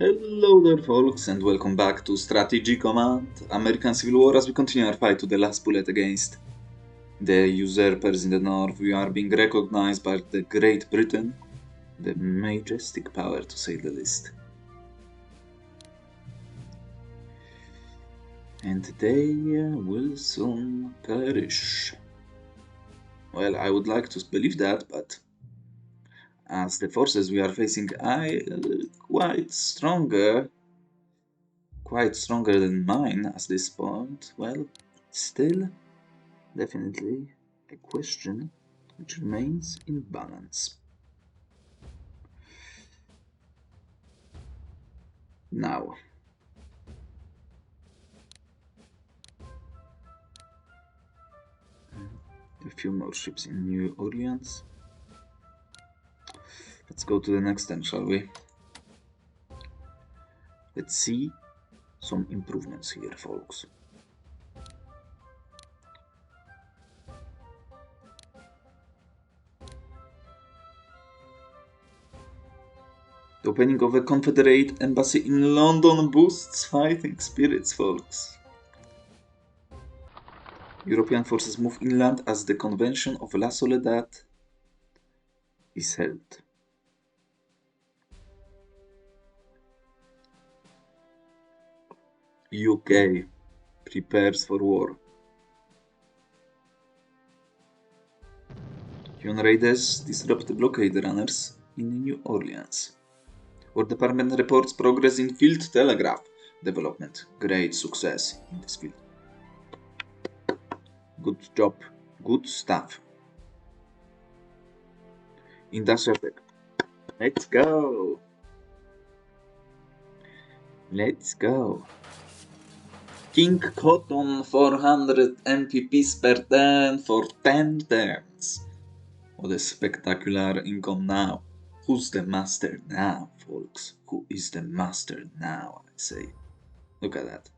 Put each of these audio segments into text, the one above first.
Hello there folks and welcome back to Strategy Command, American Civil War as we continue our fight to the last bullet against the usurpers in the north. We are being recognized by the Great Britain, the majestic power to say the least. And they will soon perish. Well, I would like to believe that, but as the forces we are facing are quite stronger than mine at this point, well, still definitely a question which remains in balance. Now, a few more ships in New Orleans. Let's go to the next turn, shall we? Let's see some improvements here, folks. The opening of a Confederate embassy in London boosts fighting spirits, folks. European forces move inland as the Convention of La Soledad is held. UK prepares for war. UN raiders disrupt the blockade runners in New Orleans. War Department reports progress in field telegraph development. Great success in this field. Good job. Good stuff. Industrial tech. Let's go. Let's go. King Cotton 400 MPPs per turn for 10 turns. What a spectacular income now. Who's the master now, folks? Who is the master now, I say. Look at that.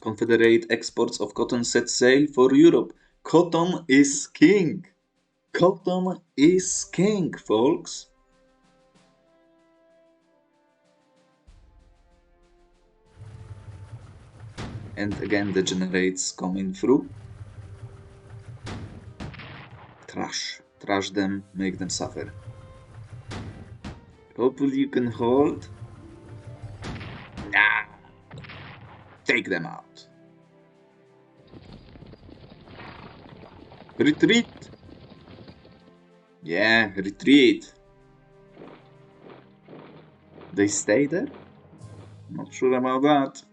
Confederate exports of cotton set sail for Europe. Cotton is king. Cotton is king, folks. And again, the generates coming through. Trash them, make them suffer. Hopefully you can hold. Nah. Take them out. Retreat. Yeah, retreat. They stay there? Not sure about that.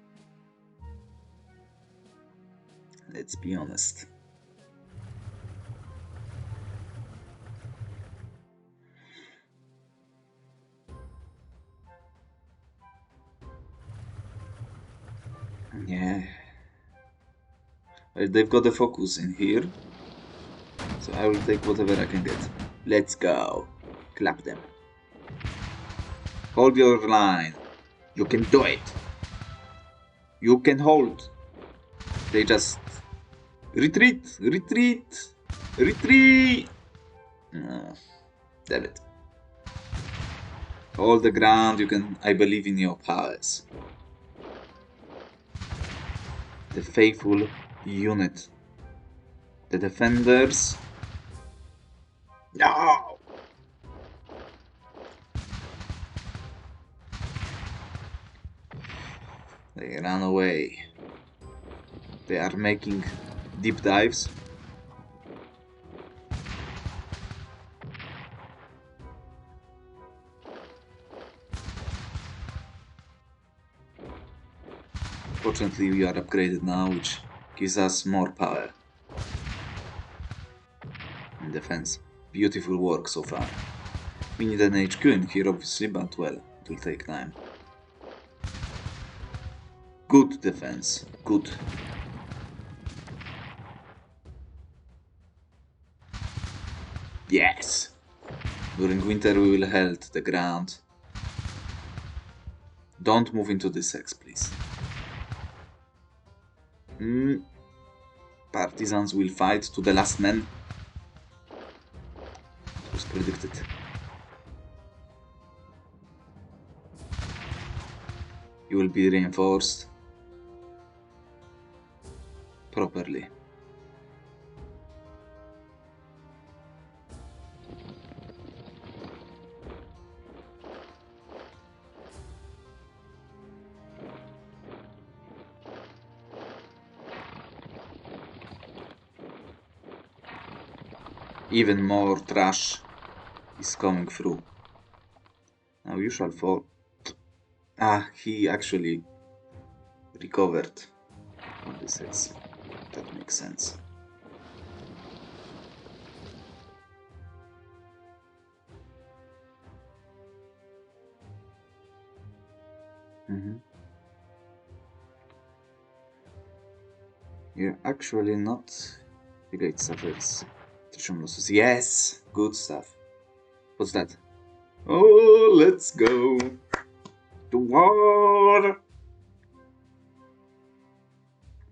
Let's be honest. Yeah. Well, they've got the focus in here. So I will take whatever I can get. Let's go. Clap them. Hold your line. You can do it. You can hold. They just retreat. Damn it. Hold the ground. You can. I believe in your powers. The faithful unit. The defenders. No! They ran away. They are making deep dives. Fortunately, we are upgraded now, which gives us more power. In defense. Beautiful work so far. We need an HQ in here, obviously, but well, it will take time. Good defense. Good. Yes! During winter we will hold the ground. Don't move into this X, please. Partisans will fight to the last man. It was predicted. You will be reinforced properly. Even more trash is coming through. Now you shall fall. Ah, he actually recovered from this hex. That makes sense. You're actually not the great suffers. Attrition losses. Yes! Good stuff. What's that? Oh, let's go to war!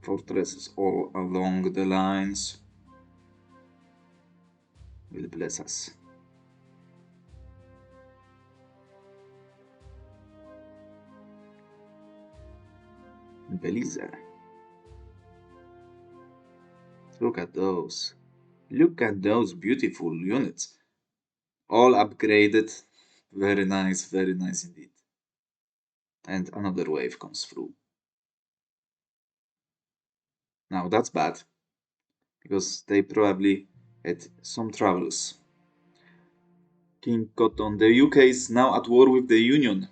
Fortresses all along the lines will bless us. Belize. Look at those. Look at those beautiful units. All upgraded. Very nice indeed. And another wave comes through. Now that's bad, because they probably had some troubles. King Cotton, the UK is now at war with the Union.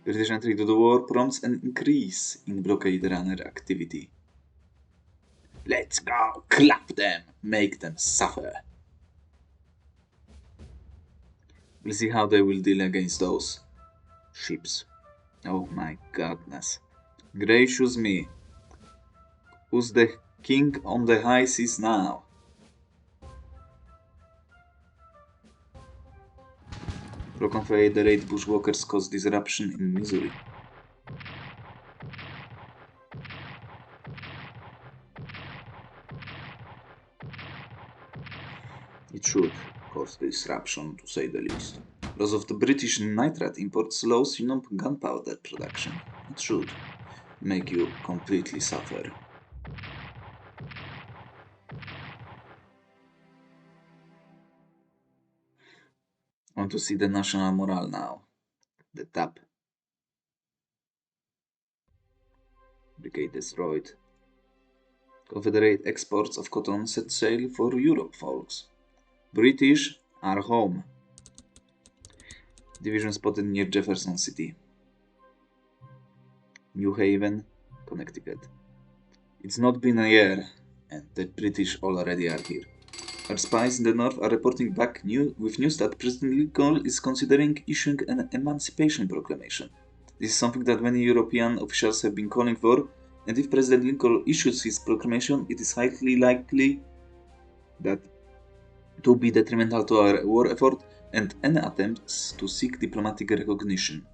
British entry to the war prompts an increase in blockade runner activity. Let's go! Clap them! Make them suffer! We'll see how they will deal against those ships. Oh my goodness. Gracious me. Who's the king on the high seas now? Pro-Confederate bushwalkers cause disruption in Missouri. It should cause disruption, to say the least. Loss of the British nitrate imports slows Union gunpowder production. It should make you completely suffer. I want to see the national morale now. The top. Brigade destroyed. Confederate exports of cotton set sail for Europe, folks. British are home. Division spotted near Jefferson City. New Haven, Connecticut. It's not been a year, and the British already are here. Our spies in the north are reporting back with news that President Lincoln is considering issuing an emancipation proclamation. This is something that many European officials have been calling for, and if President Lincoln issues his proclamation, it is highly likely that it will be detrimental to our war effort and any attempts to seek diplomatic recognition.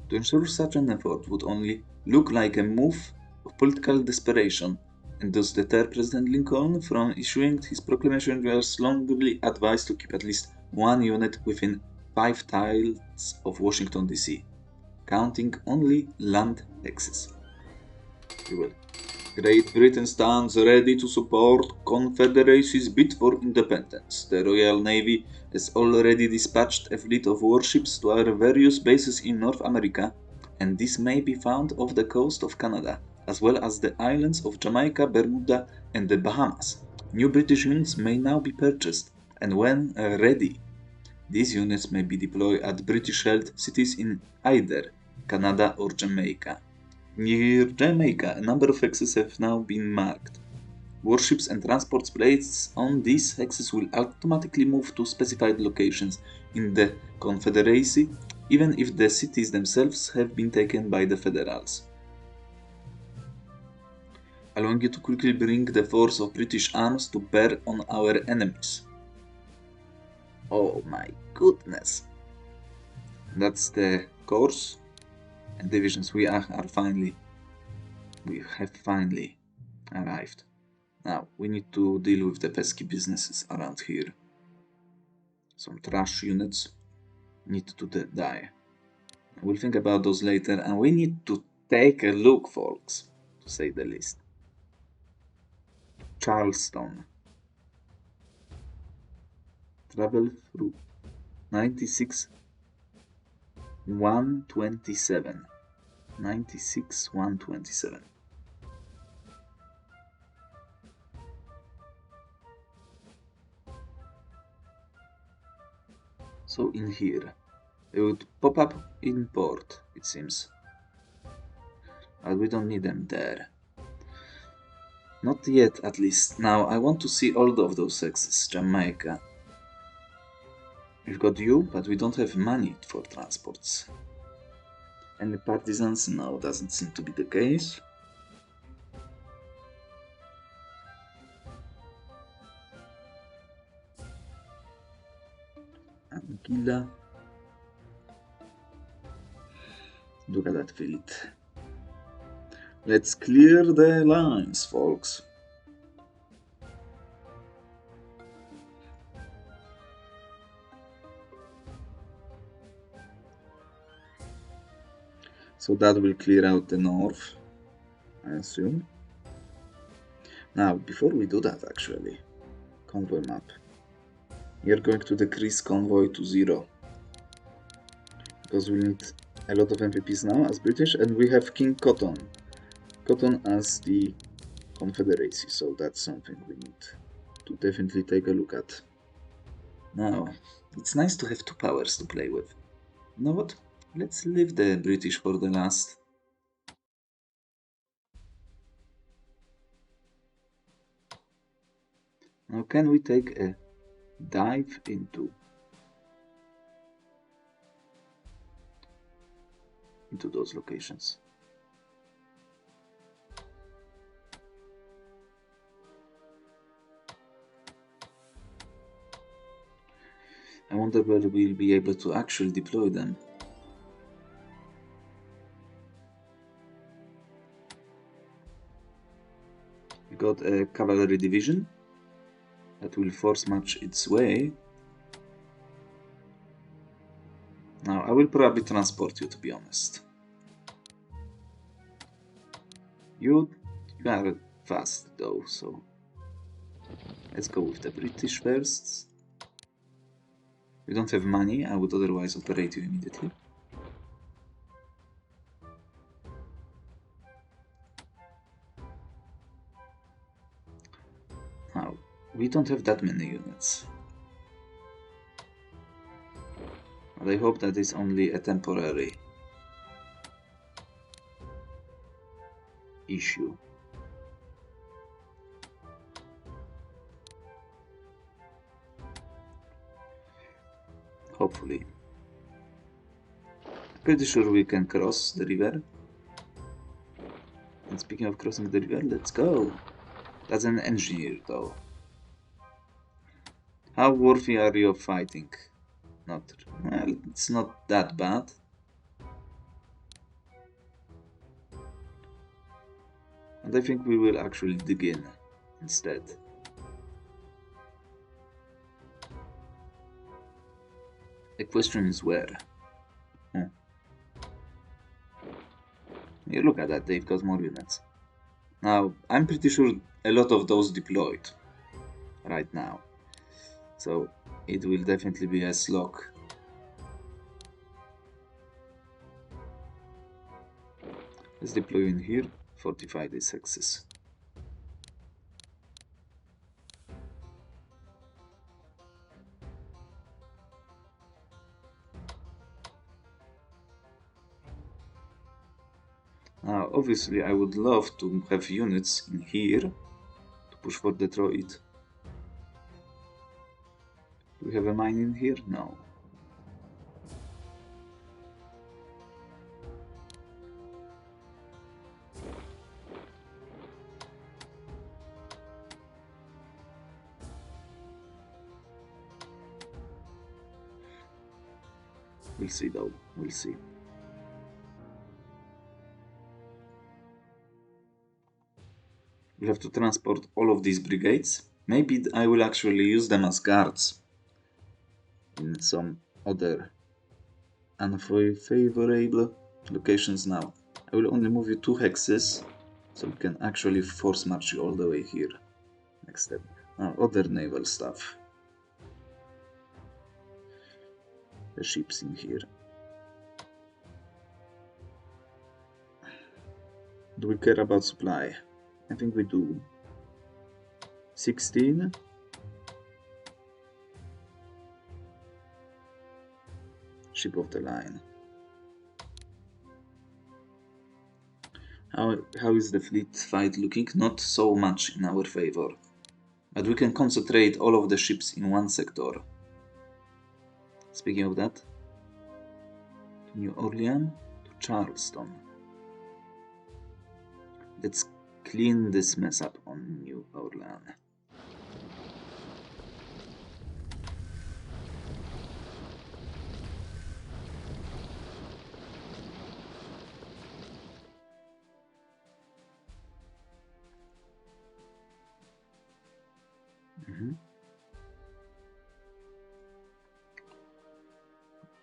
To ensure such an effort would only look like a move of political desperation, and thus deter President Lincoln from issuing his proclamation. We are strongly advised to keep at least one unit within 5 tiles of Washington DC, counting only land access. We will. Great Britain stands ready to support Confederacy's bid for independence. The Royal Navy has already dispatched a fleet of warships to our various bases in North America, and this may be found off the coast of Canada, as well as the islands of Jamaica, Bermuda, and the Bahamas. New British units may now be purchased, and when ready, these units may be deployed at British-held cities in either Canada or Jamaica. Near Jamaica, a number of hexes have now been marked. Warships and transports placed on these hexes will automatically move to specified locations in the Confederacy, even if the cities themselves have been taken by the Federals, allowing you to quickly bring the force of British arms to bear on our enemies. Oh my goodness! That's the course and divisions we have finally arrived. Now, we need to deal with the pesky businesses around here. Some trash units need to die. We'll think about those later, and we need to take a look, folks, to say the least. Charleston. Travel through 96 127. 96 127. So in here, it would pop up in port, it seems. But we don't need them there. Not yet, at least. Now, I want to see all of those sexes. Jamaica. We've got you, but we don't have money for transports. Any partisans? No, doesn't seem to be the case. Anguilla. Look at that fleet. Let's clear the lines, folks. So that will clear out the north, I assume. Now, before we do that, actually, convoy map. We are going to decrease convoy to 0. Because we need a lot of MPPs now as British, and we have King Cotton. Cotton as the Confederacy, so that's something we need to definitely take a look at. Now, it's nice to have two powers to play with. You know what? Let's leave the British for the last. Now, can we take a dive into those locations? I wonder whether we'll be able to actually deploy them. We got a cavalry division that will force march its way. Now, I will probably transport you, to be honest. You are fast, though, so let's go with the British first. We don't have money, I would otherwise operate you immediately. Now, we don't have that many units. But I hope that is only a temporary issue. Hopefully. Pretty sure we can cross the river. And speaking of crossing the river, let's go. That's an engineer, though. How worthy are you of fighting? Not, well, it's not that bad. And I think we will actually dig in instead. The question is where? You look at that, they've got more units. Now, I'm pretty sure a lot of those deployed right now. So, it will definitely be a slog. Let's deploy in here, fortify these axes. Now, obviously, I would love to have units in here to push for Detroit. Do we have a mine in here? No. We'll see though, we'll see. We have to transport all of these brigades. Maybe I will actually use them as guards in some other unfavorable locations now. I will only move you 2 hexes, so we can actually force march you all the way here. Next step. Now, other naval stuff. The ships in here. Do we care about supply? I think we do. 16. Ship of the line. How is the fleet fight looking? Not so much in our favor. But we can concentrate all of the ships in one sector. Speaking of that, to New Orleans, to Charleston. Let's clean this mess up on New Orleans.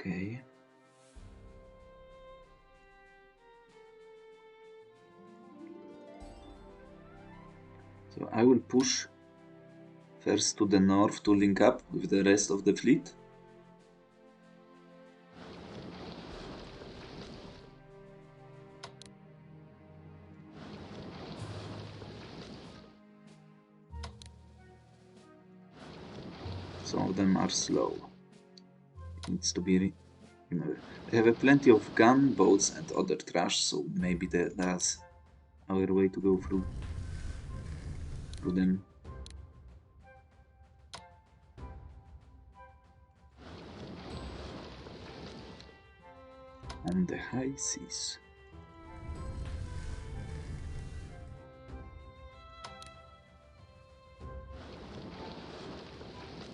Okay. So I will push first to the north to link up with the rest of the fleet. Some of them are slow. It needs to be remembered. They have plenty of gunboats and other trash, so maybe that's our way to go through them. On the high seas.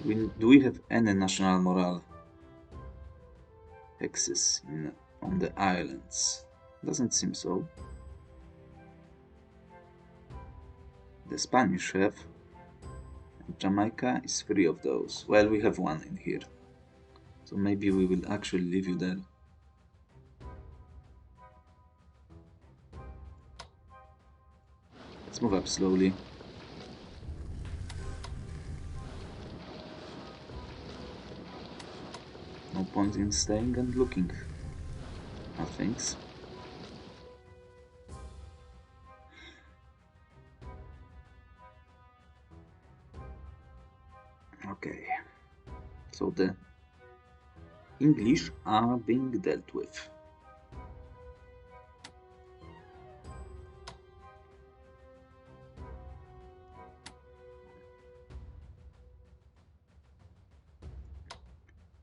Do we have any national morale hexes on the islands? Doesn't seem so. The Spanish have. And Jamaica is free of those. Well, we have one in here. So maybe we will actually leave you there. Let's move up slowly. No point in staying and looking at things. Okay, so the English are being dealt with.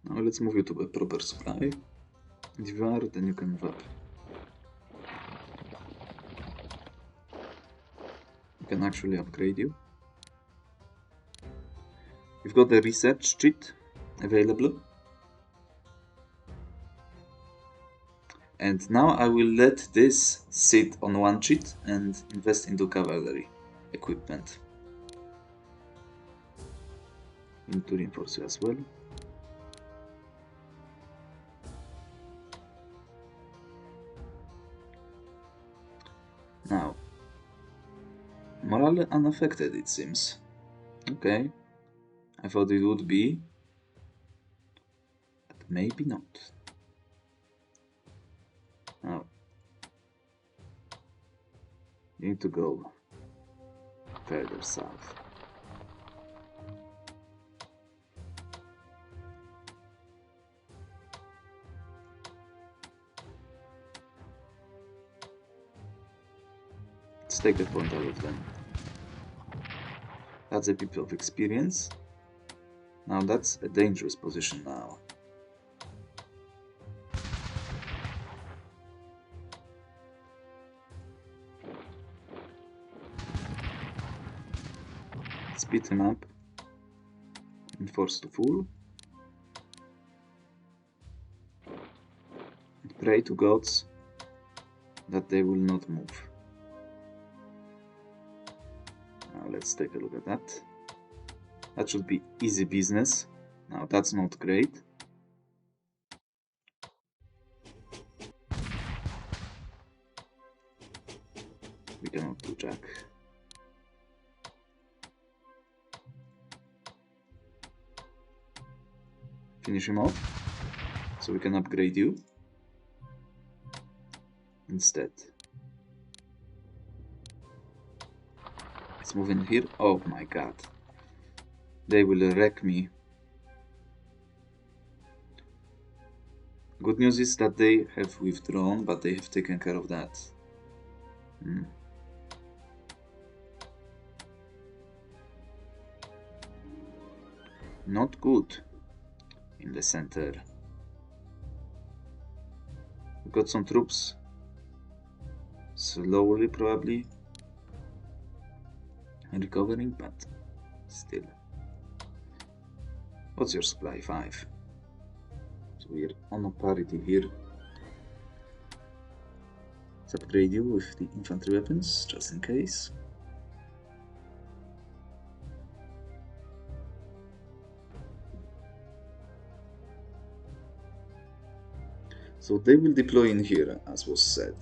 Now let's move you to a proper supply. If you are, then you can move up. We can actually upgrade you. We've got the research cheat available. And now I will let this sit on one cheat and invest into cavalry equipment. We need to reinforce you as well. Now, morale unaffected, it seems. Okay, I thought it would be, but maybe not. Now, you need to go further south. Let's take the point out of them. That's a bit of experience. Now that's a dangerous position now. Speed him up and force to full. And pray to gods that they will not move. let's take a look at that. That should be easy business. Now that's not great. We cannot do jack. Finish him off, so we can upgrade you instead. Let's move in here. Oh my god. They will wreck me. Good news is that they have withdrawn, but they have taken care of that. Not good in the center. We got some troops slowly probably recovering, but still. What's your supply? 5. So we're on a parity here. Let's upgrade you with the infantry weapons, just in case. So they will deploy in here, as was said.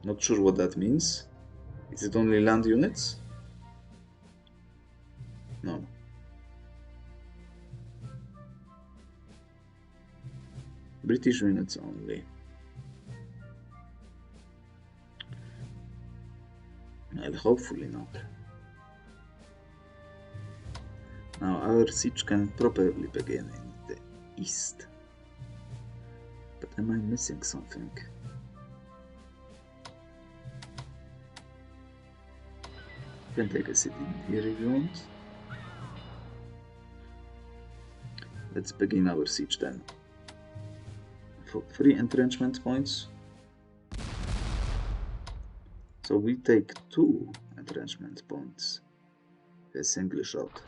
Not sure what that means. Is it only land units? No. British units only. Well, hopefully not. Now our siege can properly begin in the east. But am I missing something? You can take a city in here if you want. Let's begin our siege then. For 3 entrenchment points. So we take 2 entrenchment points. A single shot.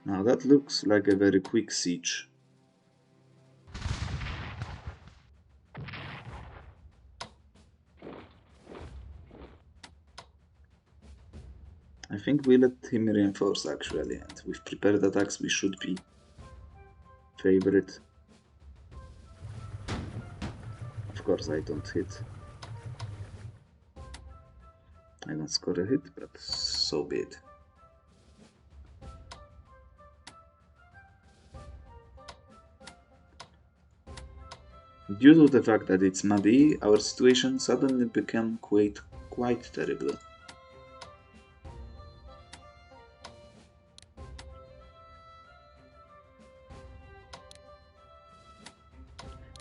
Now that looks like a very quick siege. I think we let him reinforce actually, and with prepared attacks we should be favorite. Of course I don't hit. I don't score a hit, but so be it. Due to the fact that it's muddy, our situation suddenly became quite terrible.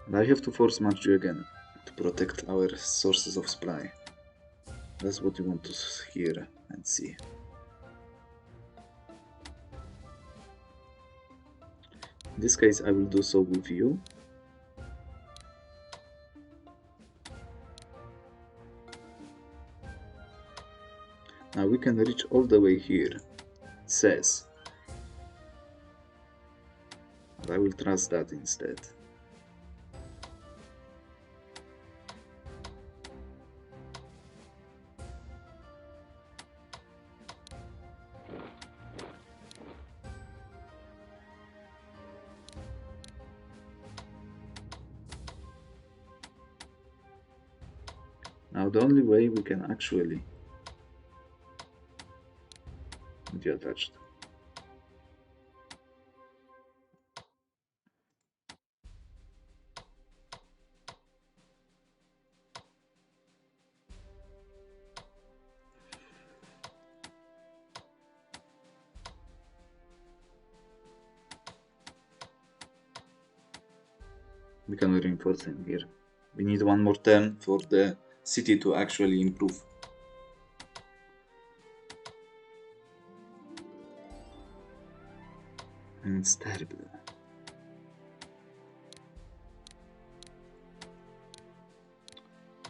And I have to force march you again to protect our sources of supply. That's what you want to hear and see. In this case I will do so with you. Now we can reach all the way here, it says. But I will trust that instead. Now the only way we can actually be attached. We can reinforce in here. We need one more turn for the city to actually improve. And it's terrible.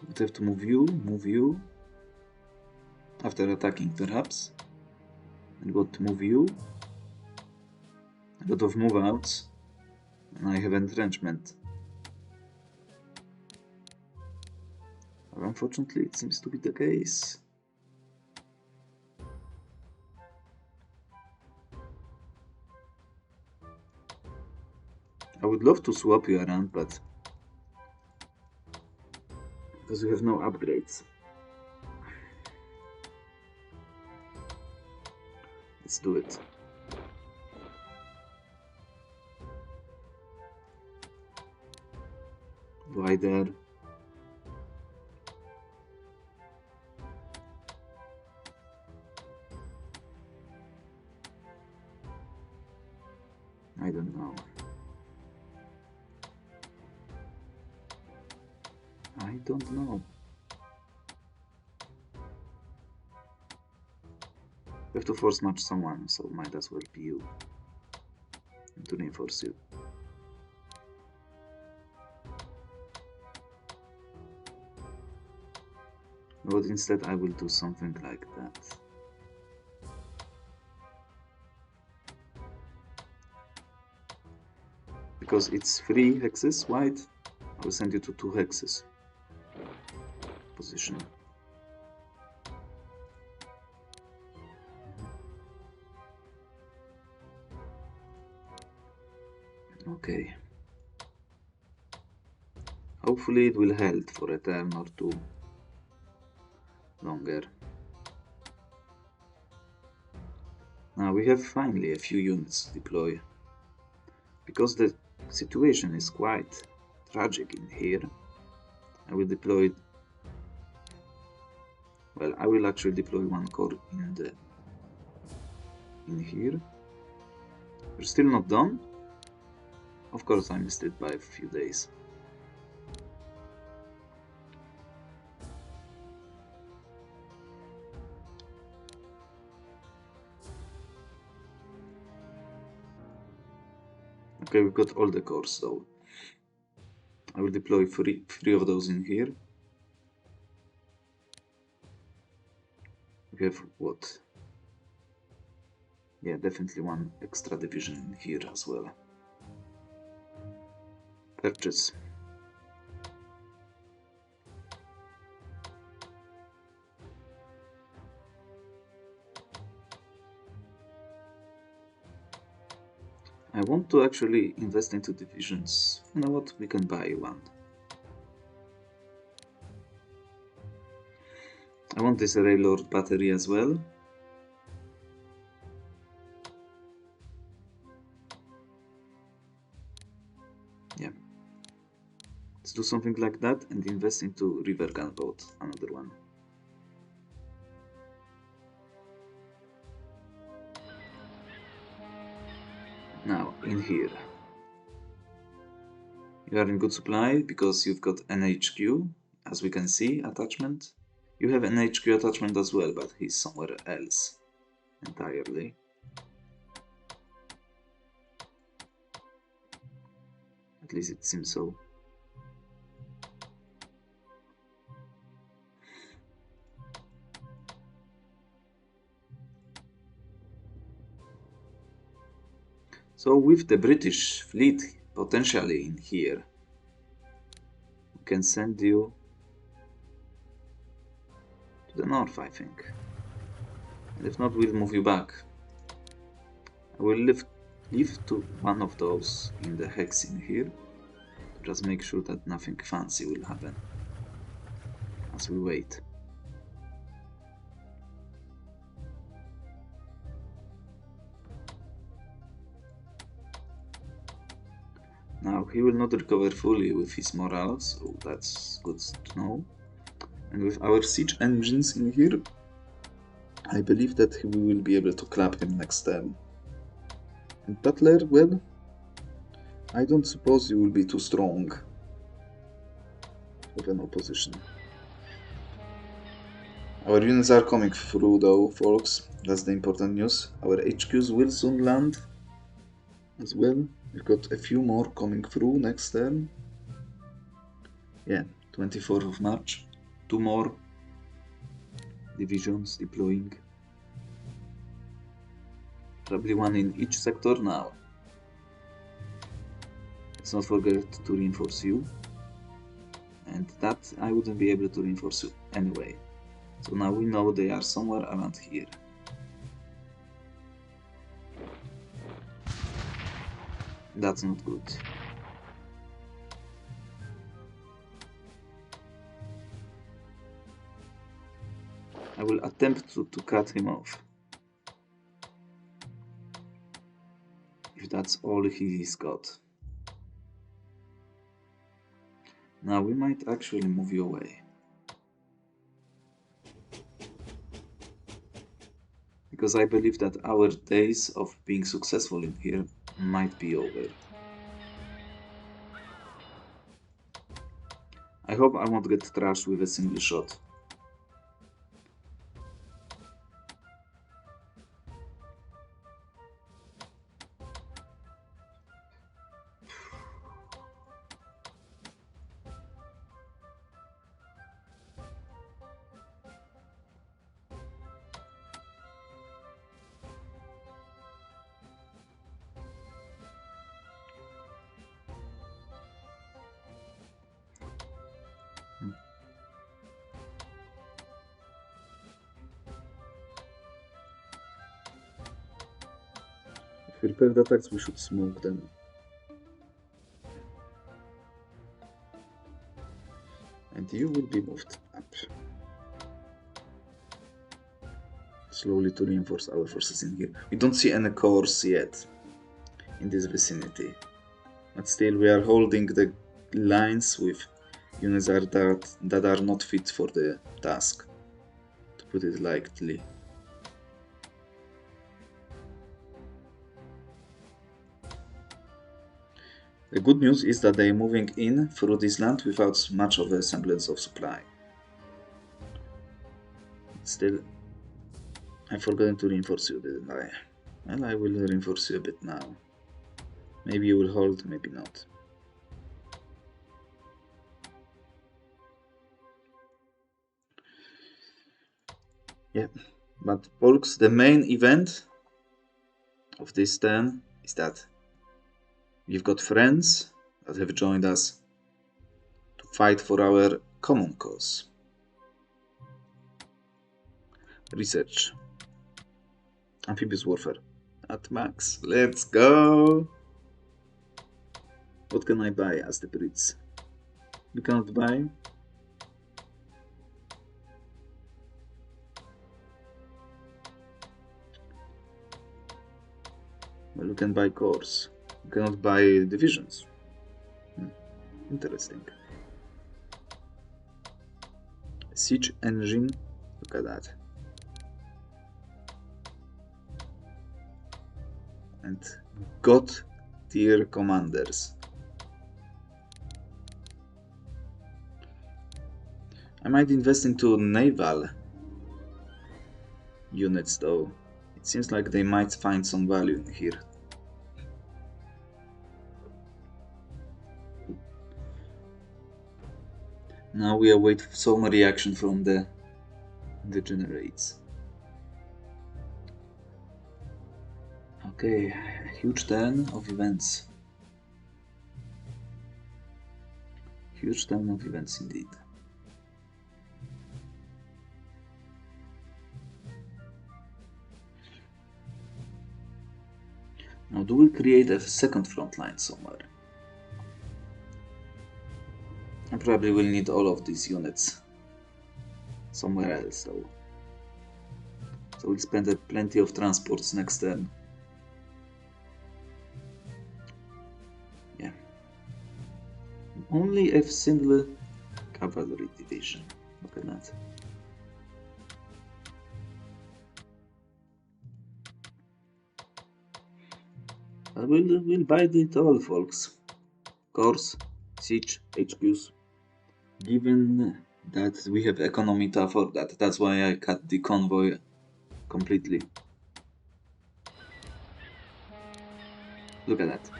We have to move you, after attacking perhaps. And got to move you. A lot of move outs. And I have entrenchment. But unfortunately, it seems to be the case. I would love to swap you around, but because we have no upgrades. Let's do it. Why there? I don't know. I don't know. We have to force match someone, so might as well be you. And to reinforce you. But instead I will do something like that. Because it's 3 hexes white, I will send you to 2 hexes position. Okay. Hopefully it will hold for a turn or two longer. Now we have finally a few units to deploy. Because the situation is quite tragic in here, I will deploy... Well, I will actually deploy 1 core in here. We're still not done. Of course I missed it by a few days. Okay, we've got all the cores, so I will deploy three of those in here. We have what? Yeah, definitely 1 extra division in here as well. Purchase. I want to actually invest into divisions. You know what? We can buy 1. I want this Railord battery as well. Yeah. Let's do something like that and invest into River Gunboat, another 1. Now, in here. You are in good supply because you've got NHQ, as we can see, attachment. You have an HQ attachment as well, but he's somewhere else entirely. At least it seems so. So with the British fleet potentially in here, we can send you to the north, I think. And if not, we'll move you back. I will leave to 1 of those in the hex in here. Just make sure that nothing fancy will happen as we wait. Now he will not recover fully with his morale, so that's good to know. And with our siege engines in here, I believe that we will be able to clap him next turn. And Butler, well, I don't suppose you will be too strong with an opposition. Our units are coming through though, folks. That's the important news. Our HQs will soon land as well. We've got a few more coming through next turn. Yeah, 24th of March. 2 more divisions deploying. Probably 1 in each sector now. Let's not forget to reinforce you. And that I wouldn't be able to reinforce you anyway. So now we know they are somewhere around here. That's not good. I will attempt to cut him off. If that's all he's got. Now we might actually move you away. Because I believe that our days of being successful in here might be over. I hope I won't get trashed with a single shot. If we repair the attacks, we should smoke them. And you will be moved up. Slowly to reinforce our forces in here. We don't see any cores yet in this vicinity. But still we are holding the lines with units that are not fit for the task, to put it lightly. The good news is that they are moving in through this land without much of a semblance of supply. Still, I forgot to reinforce you, didn't I? Well, I will reinforce you a bit now. Maybe you will hold, maybe not. Yeah, but folks, the main event of this turn is that we've got friends that have joined us to fight for our common cause. Research. Amphibious warfare. At max. Let's go! What can I buy? Asked the Brits. We cannot buy. Well, we can buy cores. We cannot buy divisions. Interesting. Siege engine. Look at that. And God tier commanders. I might invest into naval units though. It seems like they might find some value in here. Now we await some reaction from the degenerates. Okay, huge turn of events. Huge turn of events indeed. Now, do we create a second front line somewhere? I probably will need all of these units somewhere else though. So we'll spend plenty of transports next turn. Yeah. Only a single cavalry division. Look at that. We'll buy it all, folks. Course, siege, HQs. Given that we have economy to afford that, that's why I cut the convoy completely. Look at that.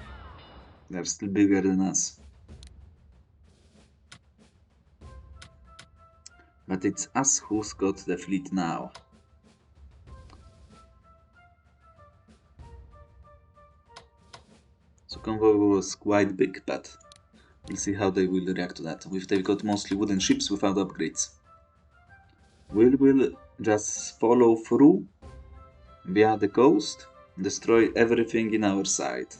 They're still bigger than us. But it's us who's got the fleet now. So convoy was quite big, but We'll see how they will react to that. If they've got mostly wooden ships without upgrades. We will just follow through via the coast, destroy everything in our sight.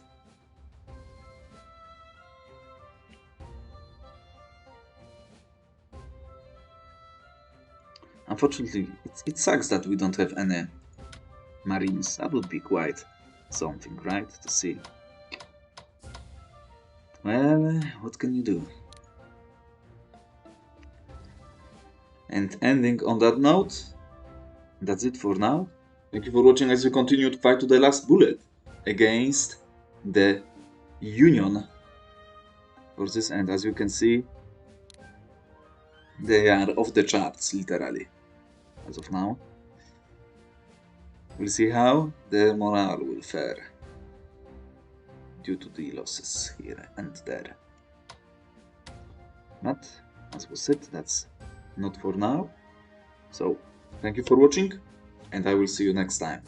Unfortunately, it sucks that we don't have any marines. That would be quite something, right, to see. Well, what can you do? And ending on that note, that's it for now. Thank you for watching as we continue to fight to the last bullet against the Union forces, and as you can see, they are off the charts, literally, as of now. We'll see how the morale will fare due to the losses here and there. But, as was said, that's not for now. So, thank you for watching, and I will see you next time.